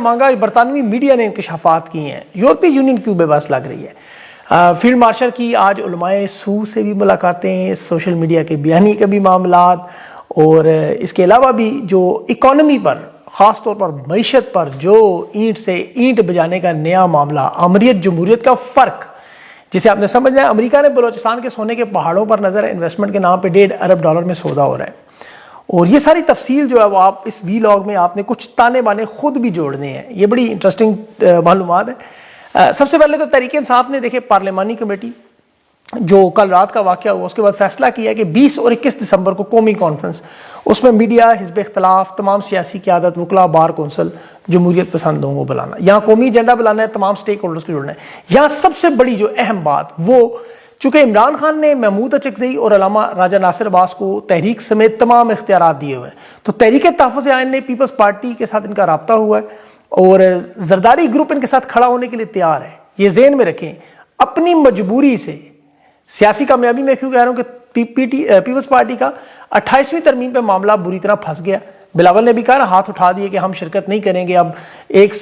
مانگا، برطانوی میڈیا نے انکشافات کی ہیں، یورپی یونین کیوں بے بس لگ رہی ہے؟ فیلڈ مارشل کی آج علماء سو سے بھی ملاقاتیں، سوشل میڈیا کے بیانی کے بھی معاملات، اور اس کے علاوہ بھی جو اکانومی پر، خاص طور پر معیشت پر جو اینٹ سے اینٹ بجانے کا نیا معاملہ، آمریت جمہوریت کا فرق، جسے آپ نے سمجھنا ہے۔ امریکہ نے بلوچستان کے سونے کے پہاڑوں پر نظر انویسٹمنٹ کے نام پہ $1.5 ارب میں سودا ہو رہا ہے، اور یہ ساری تفصیل جو ہے وہ آپ اس وی لاگ میں آپ نے کچھ تانے بانے خود بھی جوڑنے ہیں۔ یہ بڑی انٹرسٹنگ معلومات ہے۔ سب سے پہلے تو تحریک انصاف نے دیکھے پارلیمانی کمیٹی جو کل رات کا واقعہ ہوا، اس کے بعد فیصلہ کیا کہ 20 اور 21 دسمبر کو قومی کانفرنس، اس میں میڈیا، حزب اختلاف، تمام سیاسی قیادت، وکلاء، بار کونسل، جمہوریت پسند لوگوں کو بلانا، یہاں قومی ایجنڈا بلانا ہے، تمام سٹیک ہولڈرز کو جوڑنا ہے۔ یہاں سب سے بڑی جو اہم بات، وہ چونکہ عمران خان نے محمود اچکزئی اور علامہ راجہ ناصر عباس کو تحریک سمیت تمام اختیارات دیے ہوئے ہیں، تو تحریک تحفظ آئین نے پیپلز پارٹی کے ساتھ ان کا رابطہ ہوا ہے، اور زرداری گروپ ان کے ساتھ کھڑا ہونے کے لیے تیار ہے۔ یہ ذہن میں رکھیں، اپنی مجبوری سے، سیاسی کامیابی میں کیوں کہہ رہا ہوں کہ پیپلز پارٹی کا 28ویں ترمیم پہ معاملہ بری طرح پھنس گیا۔ بلاول نے بھی کہا نا، ہاتھ اٹھا دیے کہ ہم شرکت نہیں کریں گے، اب ایک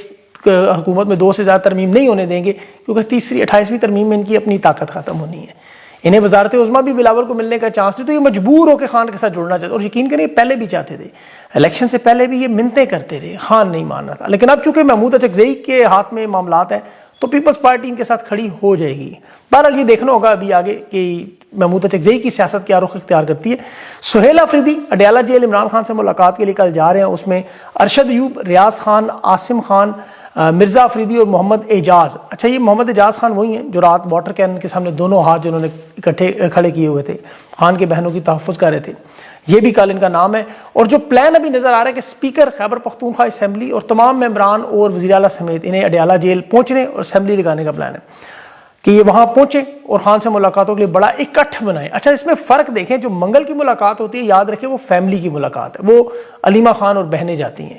حکومت میں 2 سے زیادہ ترمیم نہیں ہونے دیں گے، کیونکہ 28ویں ترمیم میں ان کی اپنی طاقت ختم ہونی ہے۔ انہیں وزارت عظمیٰ بھی بلاول کو ملنے کا چانس تھی، تو یہ مجبور ہو کے خان کے ساتھ جڑنا چاہتے، اور یقین کریں پہلے بھی چاہتے تھے، الیکشن سے پہلے بھی یہ منتیں کرتے رہے، خان نہیں مان رہا تھا، لیکن اب چونکہ محمود اچکزئی کے ہاتھ میں معاملات ہیں تو پیپلز پارٹی ان کے ساتھ کھڑی ہو جائے گی۔ بہرحال یہ دیکھنا ہوگا ابھی آگے کہ محمود اچکزئی کی سیاست کیا رخ اختیار کرتی ہے۔ سہیل آفریدی اڈیالہ جیل عمران خان سے ملاقات کے لیے کل جا رہے ہیں، اس میں ارشد ایوب، ریاض خان، عاصم خان، مرزا آفریدی اور محمد اعجاز۔ اچھا، یہ محمد اعجاز خان وہی ہیں جو رات واٹر کین کے سامنے دونوں ہاتھ جنہوں نے اکٹھے کھڑے کیے ہوئے تھے، خان کے بہنوں کی تحفظ کر رہے تھے، یہ بھی کل ان کا نام ہے۔ اور جو پلان ابھی نظر آ رہا ہے کہ اسپیکر خیبر پختونخوا اسمبلی اور تمام ممبران اور وزیر اعلیٰ سمیت انہیں اڈیالہ جیل پہنچنے اور اسمبلی لگانے کا پلان ہے کہ یہ وہاں پہنچیں اور خان سے ملاقاتوں کے لیے بڑا اکٹھ بنائیں۔ اچھا، اس میں فرق دیکھیں، جو منگل کی ملاقات ہوتی ہے یاد رکھیں وہ فیملی کی ملاقات ہے، وہ علیمہ خان اور بہنیں جاتی ہیں۔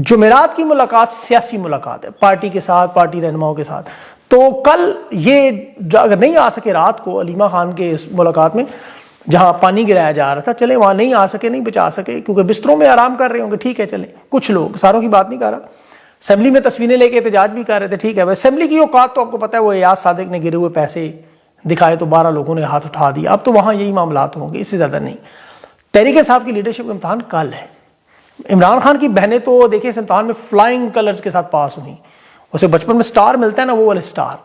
جمعرات کی ملاقات سیاسی ملاقات ہے، پارٹی کے ساتھ، پارٹی رہنماؤں کے ساتھ۔ تو کل یہ اگر نہیں آ سکے رات کو علیمہ خان کے اس ملاقات میں جہاں پانی گرایا جا رہا تھا، چلیں وہاں نہیں آ سکے، نہیں بچا سکے کیونکہ بستروں میں آرام کر رہے ہوں گے، ٹھیک ہے چلیں، کچھ لوگ، ساروں کی بات نہیں کر رہا، اسمبلی میں تصویریں لے کے احتجاج بھی کر رہے تھے، ٹھیک ہے۔ اسمبلی کی اوقات تو آپ کو پتہ ہے، وہ ایاز صادق نے گرے ہوئے پیسے دکھائے تو 12 لوگوں نے ہاتھ اٹھا دیا، اب تو وہاں یہی معاملات ہوں گے، اس سے زیادہ نہیں۔ تحریک انصاف کی لیڈرشپ کا امتحان کل ہے۔ عمران خان کی بہنیں تو دیکھیں اس امتحان میں فلائنگ کلرز کے ساتھ پاس ہوئیں، اسے بچپن میں سٹار ملتا ہے نا، وہ والے سٹار،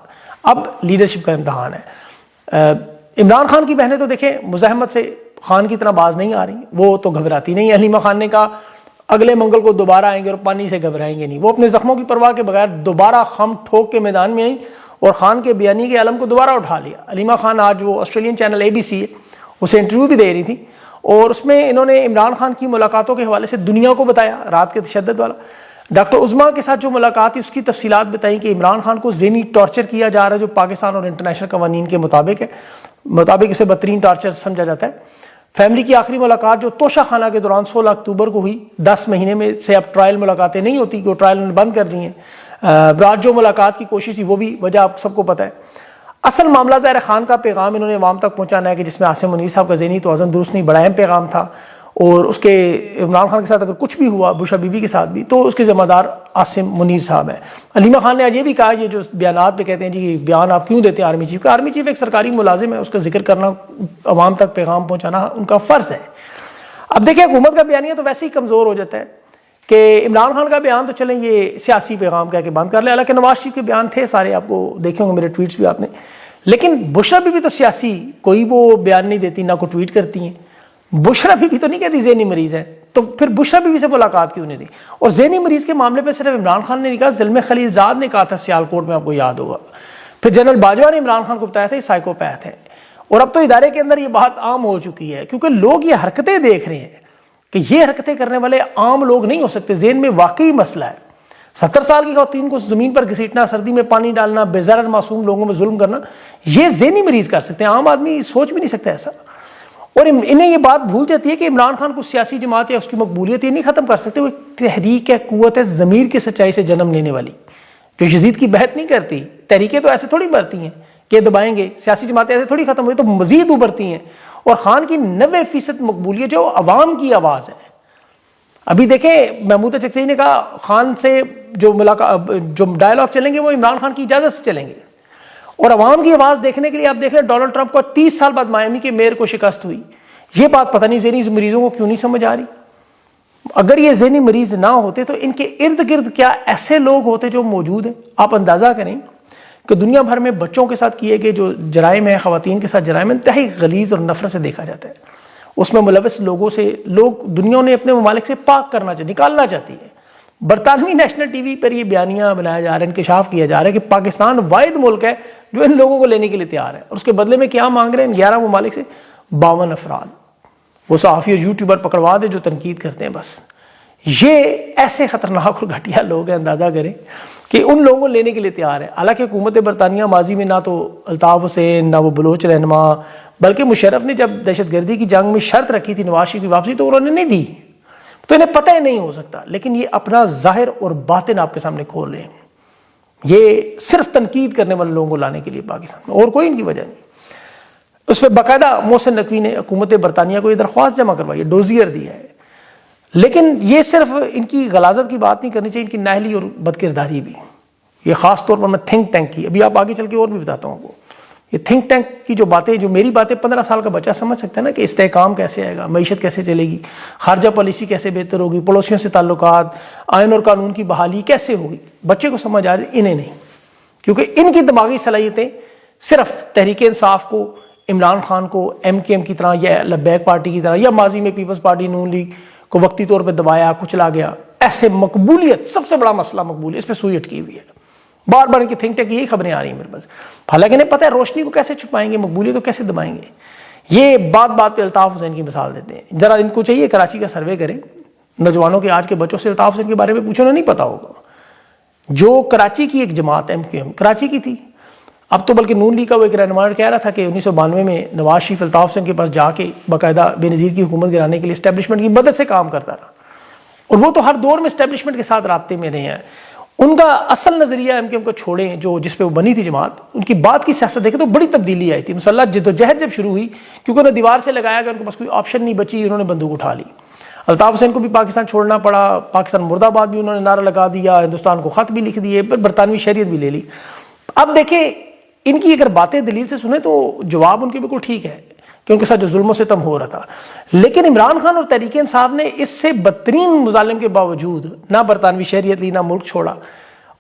اب لیڈرشپ کا امتحان ہے۔ عمران خان کی بہنیں تو دیکھیں مزاحمت سے خان کی طرح باز نہیں آ رہی، وہ تو گھبراتی نہیں۔ علیمہ خان نے کہا اگلے منگل کو دوبارہ آئیں گے اور پانی سے گھبرائیں گے نہیں، وہ اپنے زخموں کی پرواہ کے بغیر دوبارہ خم ٹھوک کے میدان میں آئیں اور خان کے بیانی کے علم کو دوبارہ اٹھا لیا۔ علیمہ خان آج وہ آسٹریلین چینل ABC ہے، اسے انٹرویو بھی دے رہی تھی، اور اس میں انہوں نے عمران خان کی ملاقاتوں کے حوالے سے دنیا کو بتایا، رات کے تشدد والا۔ ڈاکٹر عظمیٰ کے ساتھ جو ملاقات تھی اس کی تفصیلات بتائیں کہ عمران خان کو ذہنی ٹارچر کیا جا رہا ہے، جو پاکستان اور انٹرنیشنل قوانین کے مطابق اسے بدترین ٹارچر سمجھا جاتا ہے۔ فیملی کی آخری ملاقات جو توشہ خانہ کے دوران 16 اکتوبر کو ہوئی، 10 مہینے میں سے اب ٹرائل ملاقاتیں نہیں ہوتی، کہ وہ ٹرائل نے بند کر دی ہیں۔ رات جو ملاقات کی کوشش تھی وہ بھی وجہ آپ سب کو پتہ ہے۔ اصل معاملہ ظاہر خان کا پیغام انہوں نے عوام تک پہنچانا ہے کہ جس میں عاصم منیر صاحب کا ذہنی توازن درست نہیں، بڑا اہم پیغام تھا، اور اس کے عمران خان کے ساتھ اگر کچھ بھی ہوا، بشرا بی بی کے ساتھ بھی، تو اس کے ذمہ دار عاصم منیر صاحب ہیں۔ علیمہ خان نے آج یہ بھی کہا، یہ جو بیانات پہ کہتے ہیں جی بیان آپ کیوں دیتے ہیں آرمی چیف کا، آرمی چیف ایک سرکاری ملازم ہے، اس کا ذکر کرنا، عوام تک پیغام پہنچانا ان کا فرض ہے۔ اب دیکھیں حکومت کا بیانیہ تو ویسے ہی کمزور ہو جاتا ہے کہ عمران خان کا بیان تو چلیں یہ سیاسی پیغام کہہ کے بند کر لیں، حالانکہ نواز شریف کے بیان تھے سارے، آپ کو دیکھیں گے میرے ٹویٹس بھی آپ نے، لیکن بشرا بی بی تو سیاسی کوئی وہ بیان نہیں دیتی، نہ کوئی ٹویٹ کرتی ہیں۔ بشرا بی بی تو نہیں کہتی ذہنی مریض ہے، تو پھر بشرا بی بی سے ملاقات کیوں نہیں دی؟ اور ذہنی مریض کے معاملے پہ صرف عمران خان نے نہیں کہا، زلمے خلیل زاد نے کہا تھا سیالکوٹ میں، آپ کو یاد ہوگا۔ پھر جنرل باجوہ نے عمران خان کو بتایا تھا یہ سائیکوپیتھ ہے، اور اب تو ادارے کے اندر یہ بات عام ہو چکی ہے، کیونکہ لوگ یہ حرکتیں دیکھ رہے ہیں کہ یہ حرکتیں کرنے والے عام لوگ نہیں ہو سکتے، ذہن میں واقعی مسئلہ ہے۔ 70 سال کی خواتین کو زمین پر گھسیٹنا، سردی میں پانی ڈالنا، بے ضرر معصوم لوگوں میں ظلم کرنا، یہ ذہنی مریض کر سکتے ہیں، عام آدمی سوچ بھی نہیں سکتا ایسا۔ اور انہیں یہ بات بھول جاتی ہے کہ عمران خان کو سیاسی جماعت یا اس کی مقبولیت یہ نہیں ختم کر سکتے، وہ ایک تحریک ہے، قوت ہے ضمیر کی سچائی سے جنم لینے والی، جو یزید کی بحث نہیں کرتی۔ تحریکیں تو ایسے تھوڑی بڑھتی ہیں کہ دبائیں گے، سیاسی جماعتیں ایسے تھوڑی ختم ہوئی، تو مزید ابھرتی ہیں۔ اور خان کی 90% مقبولیت جو عوام کی آواز ہے، ابھی دیکھیں محمود چکسی نے کہا خان سے جو ڈائلاگ چلیں گے وہ عمران خان کی اجازت سے چلیں گے، اور عوام کی آواز دیکھنے کے لیے آپ دیکھ لیں ڈونلڈ ٹرمپ کو 30 سال بعد مایامی کے میئر کو شکست ہوئی. یہ بات پتہ نہیں ذہنی مریضوں کو کیوں نہیں سمجھ آ رہی. اگر یہ ذہنی مریض نہ ہوتے تو ان کے ارد گرد کیا ایسے لوگ ہوتے جو موجود ہیں. آپ اندازہ کریں کہ دنیا بھر میں بچوں کے ساتھ کیے گئے جو جرائم ہیں، خواتین کے ساتھ جرائم، انتہائی غلیظ اور نفرت سے دیکھا جاتا ہے. اس میں ملوث لوگوں سے لوگ دنیا نے اپنے ممالک سے پاک کرنا چاہیے، نکالنا چاہتی ہے. برطانوی نیشنل ٹی وی پر یہ بیانیاں بنایا جا رہا ہے، انکشاف کیا جا رہا ہے کہ پاکستان واحد ملک ہے جو ان لوگوں کو لینے کے لیے تیار ہے، اور اس کے بدلے میں کیا مانگ رہے ہیں؟ 11 ممالک سے 52 افراد. وہ صحافی اور یوٹیوبر پکڑوا دے جو تنقید کرتے ہیں. بس یہ ایسے خطرناک اور گھٹیا لوگ ہیں، اندازہ کریں کہ ان لوگوں کو لینے کے لیے تیار ہے. حالانکہ حکومت برطانیہ ماضی میں نہ تو الطاف حسین، نہ وہ بلوچ رہنما، بلکہ مشرف نے جب دہشت گردی کی جنگ میں شرط رکھی تھی نواز شریف کی واپسی تو انہوں نے نہیں دی. تو انہیں پتہ ہی نہیں ہو سکتا، لیکن یہ اپنا ظاہر اور باطن آپ کے سامنے کھول رہے ہیں. یہ صرف تنقید کرنے والے لوگوں کو لانے کے لیے پاکستان میں، اور کوئی ان کی وجہ نہیں. اس پہ باقاعدہ محسن نقوی نے حکومت برطانیہ کو یہ درخواست جمع کروائی ہے، ڈوزیئر دیا ہے. لیکن یہ صرف ان کی غلاظت کی بات نہیں کرنی چاہیے، ان کی نااہلی اور بدکرداری بھی. یہ خاص طور پر میں تھنک ٹینک کی، ابھی آپ آگے چل کے اور بھی بتاتا ہوں آپ کو. یہ تھنک ٹینک کی جو باتیں، جو میری باتیں 15 سال کا بچہ سمجھ سکتا ہے نا، کہ استحکام کیسے آئے گا، معیشت کیسے چلے گی، خارجہ پالیسی کیسے بہتر ہوگی، پڑوسیوں سے تعلقات، آئین اور قانون کی بحالی کیسے ہوگی، بچے کو سمجھ آ رہی، انہیں نہیں. کیونکہ ان کی دماغی صلاحیتیں صرف تحریک انصاف کو، عمران خان کو ایم کے ایم کی طرح یا لبیک پارٹی کی طرح یا ماضی میں پیپلز پارٹی نون لیگ کو وقتی طور پہ دبایا کچلا گیا، ایسے مقبولیت، سب سے بڑا مسئلہ مقبولیت، اس پہ سوئی اٹکی ہوئی ہے. بار بار ان کی تھنک ٹینک یہی خبریں آ رہی ہیں میرے پاس. حالانکہ انہیں پتہ ہے روشنی کو کیسے چھپائیں گے، مقبولیت کو کیسے دبائیں گے. یہ بات بات پہ الطاف حسین کی مثال دیتے ہیں. ذرا ان کو چاہیے کراچی کا سروے کریں، نوجوانوں کے، آج کے بچوں سے الطاف حسین کے بارے میں پوچھو نا، نہیں پتا ہوگا. جو کراچی کی ایک جماعت ایم کیو ایم کراچی کی تھی، اب تو بلکہ نون لیگ کا وہ ایک رہنما کہہ رہا تھا کہ 1992 میں نواز شریف الطاف حسین کے پاس جا کے باقاعدہ بے نظیر کی حکومت گرانے کے لیے اسٹیبلشمنٹ کی مدد سے کام کرتا رہا، اور وہ تو ہر دور میں اسٹیبلشمنٹ کے ساتھ رابطے میں رہے ہیں. ان کا اصل نظریہ ایم کیو ایم کو چھوڑیں، جو جس پہ وہ بنی تھی جماعت، ان کی بات کی سیاست دیکھیں تو بڑی تبدیلی آئی تھی. مسلح جدوجہد جب شروع ہوئی، کیونکہ انہیں دیوار سے لگایا گیا، ان کے پاس کوئی آپشن نہیں بچی، انہوں نے بندوق اٹھا لی. الطاف حسین کو بھی پاکستان چھوڑنا پڑا، پاکستان مرد آباد بھی انہوں نے نعرہ لگا دیا، ہندوستان کو خط بھی لکھ دیے، برطانوی شہریت بھی لے لی. اب دیکھیں ان کی اگر باتیں دلیل سے سنیں تو جواب ان کے بالکل ٹھیک ہے کہ ان کے ساتھ جو ظلم و ستم ہو رہا تھا. لیکن عمران خان اور تحریک انصاف نے اس سے بدترین مظالم کے باوجود نہ برطانوی شہریت لی، نہ ملک چھوڑا،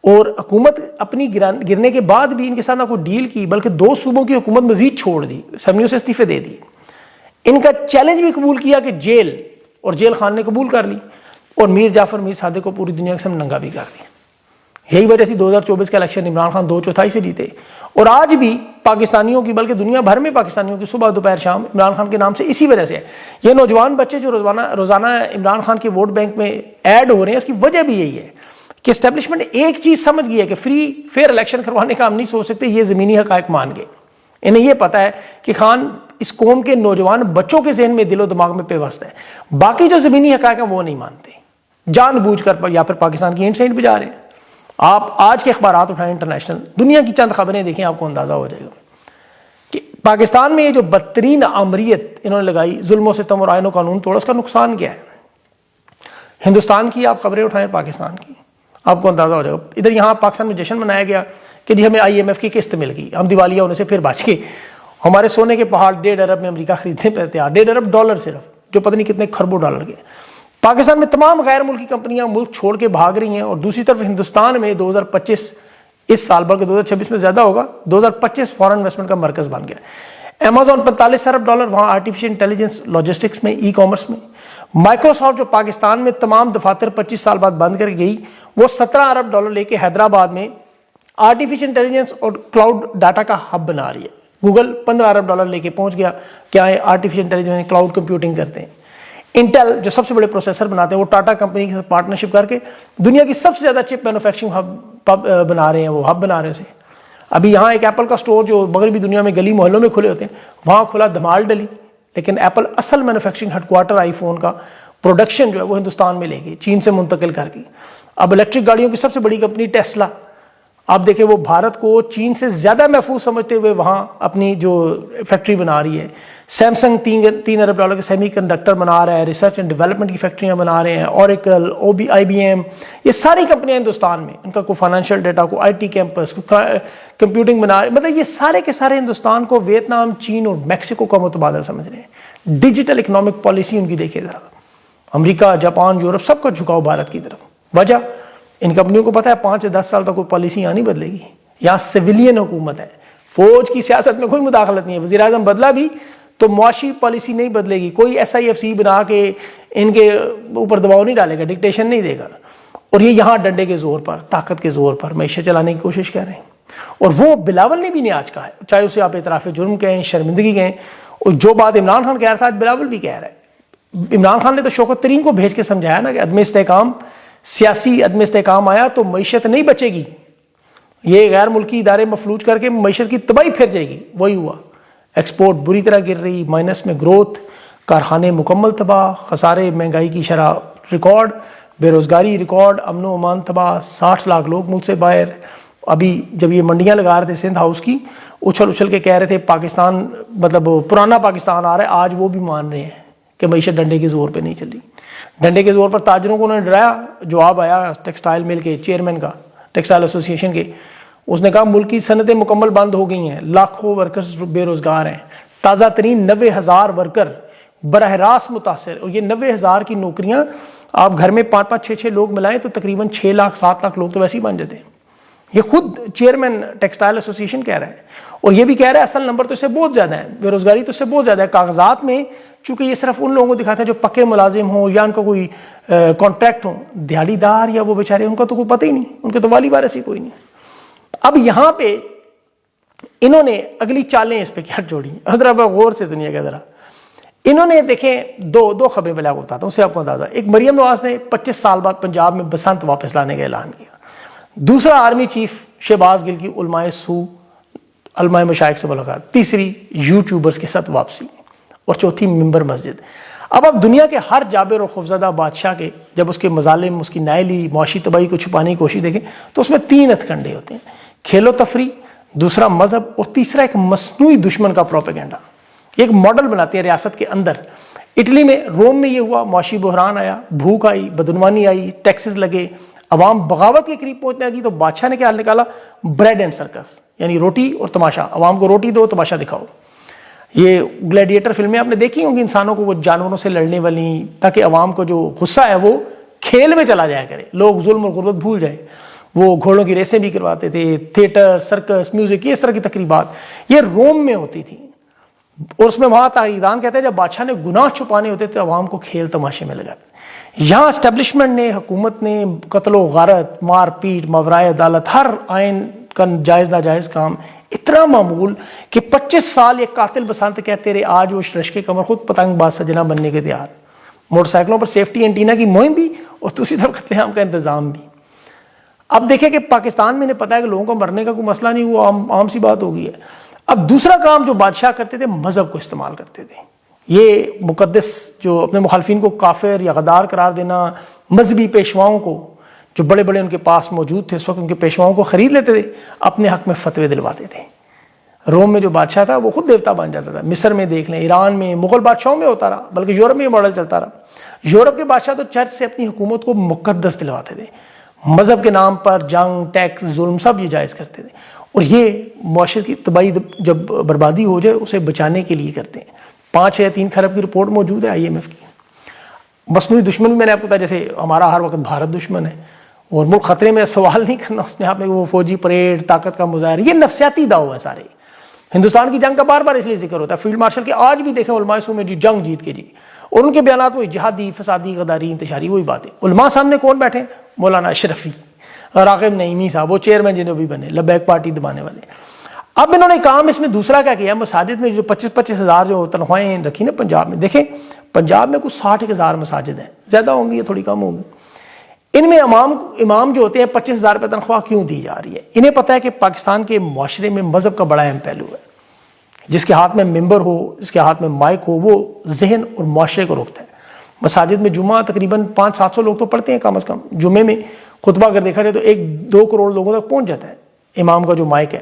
اور حکومت اپنی گرنے کے بعد بھی ان کے ساتھ نہ کوئی ڈیل کی، بلکہ 2 صوبوں کی حکومت مزید چھوڑ دی، اسمبلیوں سے استعفے دے دی. ان کا چیلنج بھی قبول کیا کہ جیل، اور جیل خان نے قبول کر لی، اور میر جعفر میر صادق کو پوری دنیا کے سامنے ننگا بھی کر دی. یہی وجہ تھی 2024 کا الیکشن عمران خان 2/4 سے جیتے. اور آج بھی پاکستانیوں کی، بلکہ دنیا بھر میں پاکستانیوں کی صبح دوپہر شام عمران خان کے نام سے اسی وجہ سے ہے. یہ نوجوان بچے جو روزانہ عمران خان کے ووٹ بینک میں ایڈ ہو رہے ہیں، اس کی وجہ بھی یہی ہے کہ اسٹیبلشمنٹ ایک چیز سمجھ گئی ہے کہ فری فیئر الیکشن کروانے کا ہم نہیں سوچ سکتے. یہ زمینی حقائق مان گئے. انہیں یہ پتا ہے کہ خان اس قوم کے نوجوان بچوں کے ذہن میں، دل و دماغ میں پیوست ہے. باقی جو زمینی حقائق ہیں وہ نہیں مانتے، جان بوجھ کر یا پھر پاکستان کی اینڈ سائڈ پہ جا رہے ہیں. آپ آج کے اخبارات اٹھائیں، انٹرنیشنل دنیا کی چند خبریں دیکھیں، آپ کو اندازہ ہو جائے گا کہ پاکستان میں یہ جو بدترین آمریت انہوں نے لگائی، ظلم و ستم اور آئین و قانون توڑ، اس کا نقصان کیا ہے. ہندوستان کی آپ خبریں اٹھائیں، پاکستان کی، آپ کو اندازہ ہو جائے گا. ادھر یہاں پاکستان میں جشن منایا گیا کہ جی ہمیں IMF کی قسط مل گئی، ہم دیوالیہ ہونے سے پھر بچ گئے. ہمارے سونے کے پہاڑ 1.5 ارب میں امریکہ خریدنے پہ تیار، $1.5 ارب صرف، جو پتہ نہیں کتنے کھربوں ڈالر کے. پاکستان میں تمام غیر ملکی کمپنیاں ملک چھوڑ کے بھاگ رہی ہیں، اور دوسری طرف ہندوستان میں 2025 اس سال، بلکہ 2026 میں زیادہ ہوگا، 2025 فورن انویسٹمنٹ کا مرکز بن گیا. Amazon $45 ارب، وہاں آرٹیفیشل انٹیلیجنس، لاجسٹکس میں، ای کامرس میں. مائکروسافٹ جو پاکستان میں تمام دفاتر 25 سال بعد بند کر گئی، وہ $17 ارب لے کے حیدرآباد میں آرٹیفیشل انٹیلیجنس اور کلاؤڈ ڈاٹا کا ہب بنا رہی ہے. گوگل $15 ارب لے کے پہنچ گیا، کیا ہے آرٹیفیشل انٹیلیجنس، کلاؤڈ کمپیوٹنگ کرتے ہیں. انٹل جو سب سے بڑے پروسیسر بناتے ہیں، وہ ٹاٹا کمپنی کے ساتھ پارٹنرشپ کر کے دنیا کی سب سے زیادہ چپ مینوفیکچرنگ ہب بنا رہے ہیں، وہ ہب بنا رہے ہیں. ابھی یہاں ایک ایپل کا سٹور جو مغربی دنیا میں گلی محلوں میں کھلے ہوتے ہیں، وہاں کھلا دھمال ڈلی. لیکن ایپل اصل مینوفیکچرنگ ہیڈ کوارٹر آئی فون کا پروڈکشن جو ہے وہ ہندوستان میں لے گئی، چین سے منتقل کر کے. اب الیکٹرک گاڑیوں کی سب سے بڑی کمپنی ٹیسلا آپ دیکھیں وہ بھارت کو چین سے زیادہ محفوظ سمجھتے ہوئے وہاں اپنی جو فیکٹری بنا رہی ہے. سیمسنگ $3 ارب کے سیمی کنڈکٹر بنا رہا ہے, ریسرچ اینڈ ڈیولپمنٹ کی فیکٹریاں بنا رہے ہیں, اوریکل, IBM, یہ ساری کمپنیاں ہندوستان میں, ان کا کوئی فائنینشیل ڈیٹا, کوئی IT کیمپس, کمپیوٹنگ بنا رہے ہیں. مطلب یہ سارے کے سارے ہندوستان کو ویتنام, چین اور میکسیکو کا متبادل سمجھ رہے ہیں. ڈیجیٹل اکنامک پالیسی ان کی دیکھیے ذرا, امریکہ, جاپان, یورپ سب کا جھکاؤ بھارت کی طرف. وجہ ان کمپنیوں کو پتا ہے 5 سے 10 سال تک کوئی پالیسی یہاں نہیں بدلے گی. یہاں سویلین حکومت ہے, فوج کی سیاست میں کوئی مداخلت نہیں ہے. وزیر اعظم بدلا بھی تو معاشی پالیسی نہیں بدلے گی, کوئی SIFC بنا کے ان کے اوپر دباؤ نہیں ڈالے گا, ڈکٹیشن نہیں دے گا. اور یہ یہاں ڈنڈے کے زور پر, طاقت کے زور پر معیشت چلانے کی کوشش کر رہے ہیں. اور وہ بلاول نے بھی نہیں آج کہا ہے, چاہے اسے آپ اعتراف جرم کہیں, شرمندگی کہیں, اور جو بات عمران خان کہہ رہا تھا آج بلاول بھی کہہ رہا ہے. عمران خان نے تو شوکت ترین کو بھیج کے سمجھایا نا کہ عدم استحکام, سیاسی عدم استحکام آیا تو معیشت نہیں بچے گی, یہ غیر ملکی ادارے مفلوج کر کے معیشت کی تباہی پھر جائے گی. وہی ہوا, ایکسپورٹ بری طرح گر رہی, مائنس میں گروتھ, کارخانے مکمل تباہ, خسارے, مہنگائی کی شرح ریکارڈ, بے روزگاری ریکارڈ, امن و امان تباہ, 60 لاکھ لوگ ملک سے باہر. ابھی جب یہ منڈیاں لگا رہے تھے سندھ ہاؤس کی, اچھل کے کہہ رہے تھے پاکستان مطلب پرانا پاکستان آ رہا ہے. آج وہ بھی مان رہے ہیں کہ معیشت ڈنڈے کے زور پہ نہیں چل رہی. ڈنڈے کے زور پر تاجروں کو انہوں نے ڈرایا. جواب آیا ٹیکسٹائل مل کے چیئرمین کا, ٹیکسٹائل ایسوسی ایشن کے, اس نے کہا ملک کی صنعتیں مکمل بند ہو گئی ہیں, لاکھوں ورکرز بے روزگار ہیں, تازہ ترین 90,000 ورکر براہ راست متاثر. اور یہ 90,000 کی نوکریاں آپ گھر میں 5-5, 6-6 لوگ ملائیں تو تقریباً 6 لاکھ 7 لاکھ لوگ تو ویسے ہی بن جاتے ہیں. یہ خود چیئرمین ٹیکسٹائل ایسوسی ایشن کہہ رہا ہے. اور یہ بھی کہہ رہا ہے اصل نمبر تو اس سے بہت زیادہ ہے, بے روزگاری تو اس سے بہت زیادہ ہے. کاغذات میں چونکہ یہ صرف ان لوگوں کو دکھاتا ہے جو پکے ملازم ہوں یا ان کا کوئی کانٹریکٹ ہو, دیہڑی دار یا وہ بیچارے ان کا تو کوئی پتہ ہی نہیں, ان کے تو والی وارث ہی کوئی نہیں. اب یہاں پہ انہوں نے اگلی چالیں اس پہ کیا جوڑی, ذرا غور سے سنیے گا ذرا. انہوں نے دیکھیں دو خبریں پہلے آپ کو بتاتا ہوں, اسے آپ کو اندازہ. ایک مریم نواز نے 25 سال بعد پنجاب میں بسنت واپس لانے کا اعلان کیا. دوسرا آرمی چیف شہباز گل کی علماء سو علماء مشائخ سے ملاقات. تیسری یوٹیوبرز کے ساتھ واپسی. اور چوتھی منبر مسجد. اب آپ دنیا کے ہر جابر اور خوفزدہ بادشاہ کے جب اس کے مظالم, اس کی نائلی, معاشی تباہی کو چھپانے کی کوشش دیکھیں تو اس میں 3 ہتھ کنڈے ہوتے ہیں, کھیل و تفریح, دوسرا مذہب, اور تیسرا ایک مصنوعی دشمن کا پروپیگنڈا. ایک ماڈل بناتے ہیں ریاست کے اندر. اٹلی میں, روم میں یہ ہوا, معاشی بحران آیا, بھوک آئی, بدعنوانی آئی, ٹیکسز لگے, عوام بغاوت کے قریب پہنچنے لگی تو بادشاہ نے کیا حل نکالا, بریڈ اینڈ سرکس, یعنی روٹی اور تماشا. عوام کو روٹی دو, تماشا دکھاؤ. یہ گلیڈیٹر فلمیں آپ نے دیکھی ہوں گی, انسانوں کو وہ جانوروں سے لڑنے والی, تاکہ عوام کو جو غصہ ہے وہ کھیل میں چلا جایا کرے, لوگ ظلم اور غربت بھول جائیں. وہ گھوڑوں کی ریسیں بھی کرواتے تھے, تھیٹر, سرکس, میوزک, یہ اس طرح کی تقریبات یہ روم میں ہوتی تھی. اور اس میں وہاں تاریخدان کہتے ہیں جب بادشاہ نے گناہ چھپانے ہوتے تو عوام کو کھیل تماشے میں لگاتے. یہاں اسٹیبلشمنٹ نے, حکومت نے قتل و غارت, مار پیٹ, ماورائے عدالت, ہر آئین کا جائز ناجائز کام اتنا معمول کہ 25 سال ایک قاتل بسنت کہتے رہے. آج وہ رشک کمر خود پتنگ باز سجنا بننے کے تیار. موٹر سائیکلوں پر سیفٹی اینٹینا کی مہم بھی اور دوسری طرف قتل عام کا انتظام بھی. اب دیکھیں کہ پاکستان میں انہیں پتا ہے کہ لوگوں کو مرنے کا کوئی مسئلہ نہیں ہوا, عام سی بات ہو گئی ہے. اب دوسرا کام جو بادشاہ کرتے تھے, مذہب کو استعمال کرتے تھے. یہ مقدس جو اپنے مخالفین کو کافر یا غدار قرار دینا, مذہبی پیشواؤں کو جو بڑے بڑے ان کے پاس موجود تھے اس وقت, ان کے پیشواؤں کو خرید لیتے تھے, اپنے حق میں فتوے دلواتے تھے. روم میں جو بادشاہ تھا وہ خود دیوتا بن جاتا تھا. مصر میں دیکھ لیں, ایران میں, مغل بادشاہوں میں ہوتا رہا, بلکہ یورپ میں یہ ماڈل چلتا رہا. یورپ کے بادشاہ تو چرچ سے اپنی حکومت کو مقدس دلواتے تھے. مذہب کے نام پر جنگ, ٹیکس, ظلم سب یہ جائز کرتے تھے. اور یہ معاشرے کی تباہی جب بربادی ہو جائے اسے بچانے کے لیے کرتے ہیں. 5 یا 3 کھرب کی رپورٹ موجود ہے IMF کی. مصنوعی دشمن بھی میں نے آپ کو بتایا, جیسے ہمارا ہر وقت بھارت دشمن ہے اور ملک خطرے میں, سوال نہیں کرنا اس میں آپ نے وہ فوجی پریڈ, طاقت کا مظاہرہ, یہ نفسیاتی داؤ ہے سارے. ہندوستان کی جنگ کا بار بار اس لیے ذکر ہوتا ہے. فیلڈ مارشل کے آج بھی دیکھیں علماء سو میں جو جنگ جیت کے جی, اور ان کے بیانات وہی جہادی, فسادی, غداری, انتشاری, وہی باتیں. علماء سامنے کون بیٹھے, مولانا اشرفی, راغب نعیمی صاحب, وہ چیئرمین جنہوں بھی بنے, لبیک پارٹی دبانے والے. اب انہوں نے کام اس میں دوسرا کیا کیا, مساجد میں جو 25-25 ہزار جو تنخواہیں رکھی نا پنجاب میں, دیکھیں پنجاب میں کچھ 60,000 مساجد ہیں, زیادہ ہوں گی یا تھوڑی کم ہوں گی. ان میں امام جو ہوتے ہیں 25,000 روپے تنخواہ کیوں دی جا رہی ہے؟ انہیں پتہ ہے کہ پاکستان کے معاشرے میں مذہب کا بڑا اہم پہلو ہے. جس کے ہاتھ میں ممبر ہو, جس کے ہاتھ میں مائک ہو, وہ ذہن اور معاشرے کو روکتا ہے. مساجد میں جمعہ تقریباً 500-700 لوگ تو پڑھتے ہیں کم از کم. جمعے میں خطبہ اگر دیکھا جائے تو 1-2 کروڑ لوگوں تک پہنچ جاتا ہے. امام کا جو مائک ہے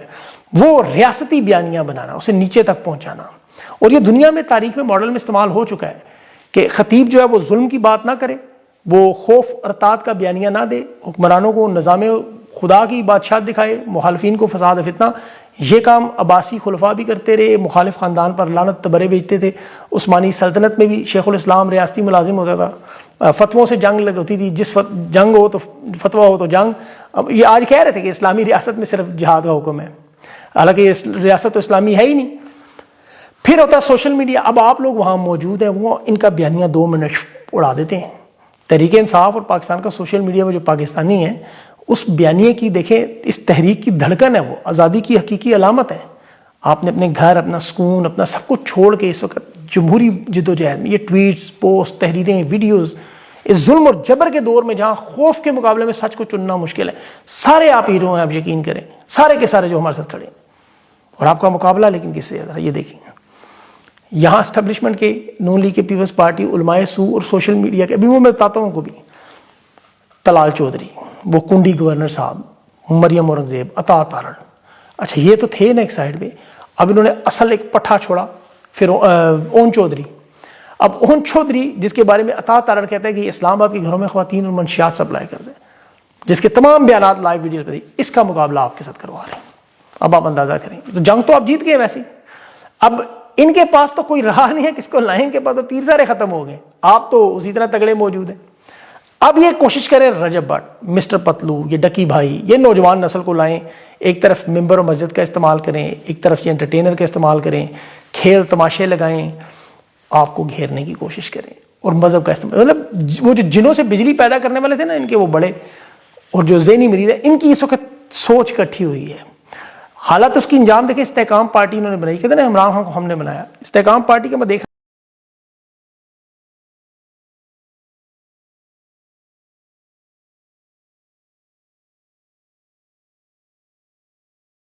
وہ ریاستی بیانیہ بنانا، اسے نیچے تک پہنچانا. اور یہ دنیا میں تاریخ میں ماڈل میں استعمال ہو چکا ہے کہ خطیب جو ہے وہ ظلم کی بات نہ کرے، وہ خوف ارتاد کا بیانیہ نہ دے، حکمرانوں کو نظام خدا کی بادشاہ دکھائے، مخالفین کو فساد فتنہ. یہ کام عباسی خلفاء بھی کرتے رہے، مخالف خاندان پر لعنت تبرے بیچتے تھے. عثمانی سلطنت میں بھی شیخ الاسلام ریاستی ملازم ہوتا تھا، فتووں سے جنگ ہوتی تھی، جس جنگ ہو تو فتویٰ ہو تو جنگ. اب یہ آج کہہ رہے تھے کہ اسلامی ریاست میں صرف جہاد کا حکم ہے، حالانکہ یہ ریاست تو اسلامی ہے ہی نہیں. پھر ہوتا ہے سوشل میڈیا. اب آپ لوگ وہاں موجود ہیں، وہ ان کا بیانیہ 2 منٹ اڑا دیتے ہیں. تحریک انصاف اور پاکستان کا سوشل میڈیا میں جو پاکستانی ہیں، اس بیانیے کی دیکھیں، اس تحریک کی دھڑکن ہے، وہ آزادی کی حقیقی علامت ہے. آپ نے اپنے گھر، اپنا سکون، اپنا سب کچھ چھوڑ کے اس وقت جمہوری جدوجہد میں یہ ٹویٹس، پوسٹ، تحریریں، ویڈیوز، اس ظلم اور جبر کے دور میں جہاں خوف کے مقابلے میں سچ کو چننا مشکل ہے، سارے آپ ہیرو ہیں. آپ یقین کریں، سارے کے سارے جو ہمارے ساتھ کھڑے ہیں. اور آپ کا مقابلہ لیکن کس سے ہے؟ یہ دیکھیں یہاں اسٹیبلشمنٹ کے، نون لیگ کے، پیپلز پارٹی، علماء سو اور سوشل میڈیا کے. ابھی وہ میں بتاتا ہوں کو بھی، طلال چودھری، وہ کنڈی گورنر صاحب، مریم اورنگزیب، عطا تارڑ. اچھا یہ تو تھے نا ایک سائڈ پہ. اب انہوں نے اصل ایک پٹھا چھوڑا، پھر اون چودھری. اب اون چودھری جس کے بارے میں عطا تارڑ کہتا ہے کہ اسلام آباد کے گھروں میں خواتین اور منشیات سپلائی کرتے ہیں، جس کے تمام بیانات لائیو ویڈیوز پہ، اس کا مقابلہ آپ کے ساتھ کروا رہے ہیں. اب آپ اندازہ کریں، تو جنگ تو آپ جیت گئے ویسے. اب ان کے پاس تو کوئی راہ نہیں ہے کس کو لائیں، کے پاس تو تیر سارے ختم ہو گئے، آپ تو اسی طرح تگڑے موجود ہیں. اب یہ کوشش کریں رجب بٹ، مسٹر پتلو، یہ ڈکی بھائی، یہ نوجوان نسل کو لائیں، ایک طرف ممبر و مسجد کا استعمال کریں، ایک طرف یہ انٹرٹینر کا استعمال کریں، کھیل تماشے لگائیں، آپ کو گھیرنے کی کوشش کریں. اور مذہب کا استعمال، مطلب وہ جو جنوں سے بجلی پیدا کرنے والے تھے نا ان کے وہ بڑے، اور جو ذہنی مریض ہے، ان کی اس وقت سوچ اکٹھی ہوئی ہے. حالات اس کی انجام دیکھیں. استحکام پارٹی انہوں نے بنائی، کہتے ہیں نا عمران خان کو ہم نے بنایا. استحکام پارٹی کا میں دیکھ